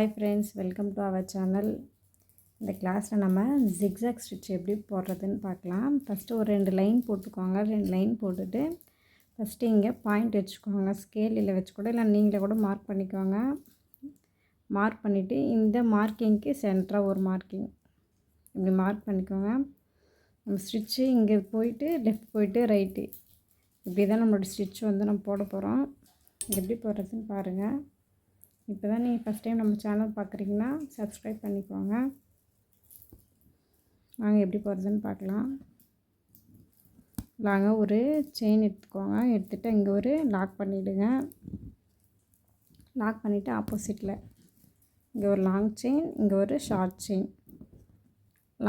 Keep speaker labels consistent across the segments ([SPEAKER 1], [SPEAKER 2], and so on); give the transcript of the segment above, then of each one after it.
[SPEAKER 1] Hi friends, welcome to our channel. இந்த கிளாஸில் நம்ம ஜிக்ஸாக் ஸ்டிச் எப்படி போடுறதுன்னு பார்க்கலாம். ஃபஸ்ட்டு ஒரு 2 லைன் போட்டுக்கோங்க. 2 லைன் போட்டுட்டு ஃபஸ்ட்டு இங்கே பாயிண்ட் வச்சுக்கோங்க. ஸ்கேலில் வச்சு கூட இல்லை நீங்களே கூட மார்க் பண்ணிக்கோங்க. மார்க் பண்ணிவிட்டு இந்த மார்க்கிங்க்கு சென்டராக ஒரு மார்க்கிங் இப்படி மார்க் பண்ணிக்கோங்க. நம்ம ஸ்டிச்சு இங்கே போயிட்டு லெஃப்ட் போயிட்டு ரைட்டு இப்படி தான் நம்மளோட ஸ்டிச் வந்து நம்ம போட போகிறோம். எப்படி போடுறதுன்னு பாருங்கள். இப்போ தான் நீங்கள் ஃபஸ்ட் டைம் நம்ம சேனல் பார்க்குறீங்கன்னா சப்ஸ்கிரைப் பண்ணிக்கோங்க. நாங்கள் எப்படி போடுறதுன்னு பார்க்கலாம். நாங்கள் ஒரு செயின் எடுத்துக்கோங்க. எடுத்துகிட்டு இங்கே ஒரு லாக் பண்ணிவிடுங்க. லாக் பண்ணிவிட்டு ஆப்போசிட்டில் இங்கே ஒரு லாங் செயின், இங்கே ஒரு ஷார்ட் செயின்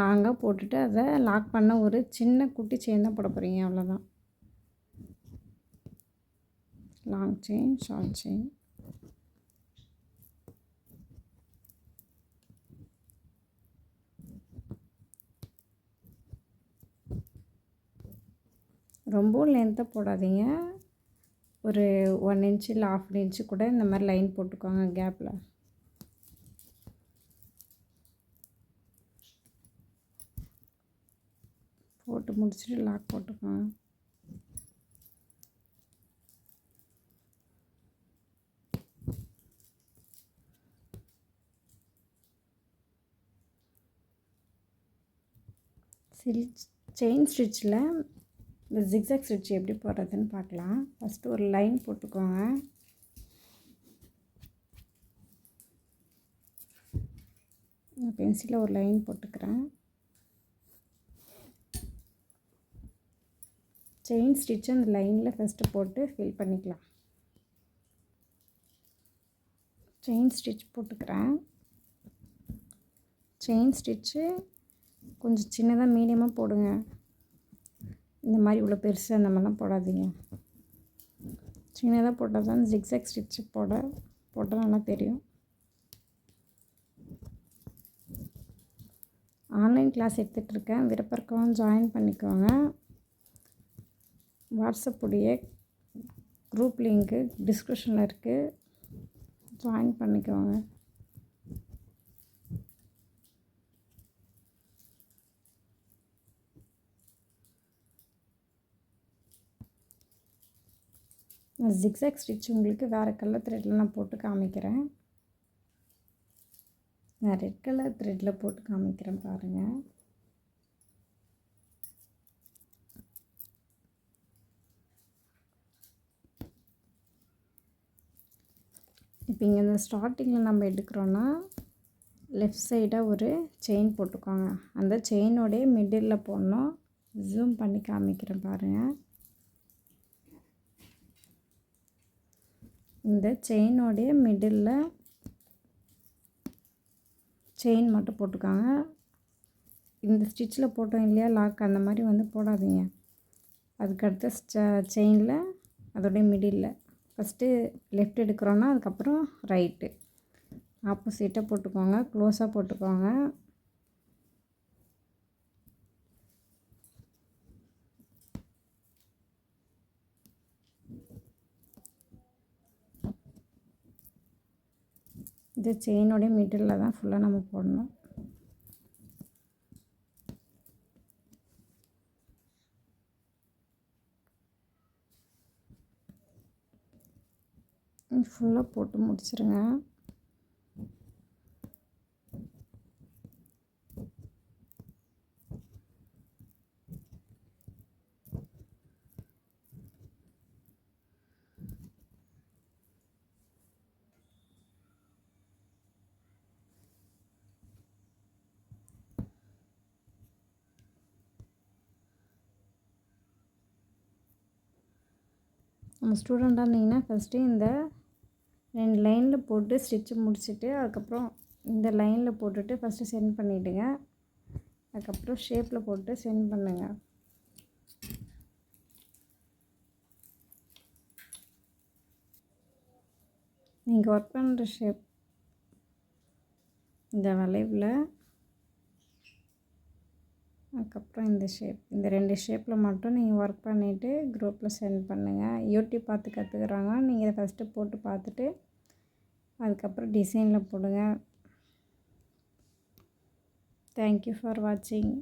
[SPEAKER 1] லாங்காக போட்டுட்டு அதை லாக் பண்ண ஒரு சின்ன குட்டி செயின் தான் போட போகிறீங்க. அவ்வளோதான். Long chain, short chain. ரொம்பவும் லென்த்தாக போடாதீங்க. ஒரு 1 இன்ச்சு இல்லை 1/2 இன்ச்சு கூட இந்த மாதிரி லைன் போட்டுக்கோங்க கேப்பில். போட்டு முடிச்சுட்டு லாக் போட்டுக்கோங்க. செயின் ஸ்டிச்சில் இந்த ஜிக்ஸாக் ஸ்டிச் எப்படி போடுறதுன்னு பார்க்கலாம். ஃபஸ்ட்டு ஒரு லைன் போட்டுக்கோங்க. நான் பென்சிலில் ஒரு லைன் போட்டுக்கிறேன். செயின் ஸ்டிச்சு அந்த லைனில் ஃபஸ்ட்டு போட்டு ஃபில் பண்ணிக்கலாம். செயின் ஸ்டிச் போட்டுக்கிறேன். செயின் ஸ்டிச்சு கொஞ்சம் சின்னதாக மீடியமாக போடுங்க. இந்த மாதிரி இவ்வளோ பெருசு அந்த மாதிரிலாம் போடாதீங்க. சின்னதாக போட்டால் தான் ஜிக்ஸாக் ஸ்டிச்சு போட்டால் நல்லா தெரியும். ஆன்லைன் கிளாஸ் எடுத்துகிட்ருக்கேன். விருப்பம் இருக்கவங்க ஜாயின் பண்ணிக்கோங்க. வாட்ஸ்அப் உடைய குரூப் லிங்க்கு டிஸ்கிரிப்ஷனில் இருக்குது. ஜாயின் பண்ணிக்கோங்க. நான் ஜிக்ஸாக் ஸ்டிச் உங்களுக்கு வேறு கலர் த்ரெட்டில் நான் போட்டு காமிக்கிறேன். நான் ரெட் கலர் த்ரெட்டில் போட்டு காமிக்கிறேன் பாருங்கள். இப்போ இங்கே இந்த ஸ்டார்டிங்கில் நம்ம எடுக்கிறோன்னா லெஃப்ட் சைடாக ஒரு செயின் போட்டுக்கோங்க. அந்த செயினோடைய மிடில் போடணும். ஜூம் பண்ணி காமிக்கிறேன் பாருங்கள். இந்த செயினோடைய மிடில் செயின் மட்டும் போட்டுக்காங்க. இந்த ஸ்டிச்சில் போட்டோம் இல்லையா லாக், அந்த மாதிரி வந்து போடாதீங்க. அதுக்கடுத்த செயினில் அதோடைய மிடில் ஃபஸ்ட்டு லெஃப்ட் எடுக்கிறோன்னா அதுக்கப்புறம் ரைட்டு ஆப்போசிட்டாக போட்டுக்கோங்க. க்ளோஸாக போட்டுக்கோங்க. இது செயினோடைய மிடில் தான் ஃபுல்லாக நம்ம போடணும். ஃபுல்லாக போட்டு முடிச்சிருங்க. நம்ம ஸ்டூடெண்ட்டாக இருந்தீங்கன்னா ஃபஸ்ட்டு இந்த 2 லைனில் போட்டு ஸ்டிச்சு முடிச்சுட்டு அதுக்கப்புறம் இந்த லைனில் போட்டுட்டு ஃபஸ்ட்டு சென்ட் பண்ணிவிடுங்க. அதுக்கப்புறம் ஷேப்பில் போட்டு சென்ட் பண்ணுங்கள். நீங்கள் ஒர்க் பண்ணுற ஷேப் இந்த வளைவில், அதுக்கப்புறம் இந்த ஷேப், இந்த 2 ஷேப்பில் மட்டும் நீங்கள் ஒர்க் பண்ணிவிட்டு குரூப்பில் சென்ட் பண்ணுங்கள். யூடியூப் பார்த்து கற்றுக்குறாங்க. நீங்கள் இதை ஃபஸ்ட்டு போட்டு பார்த்துட்டு அதுக்கப்புறம் டிசைனில் போடுங்க. தேங்க்யூ ஃபார் வாட்சிங்.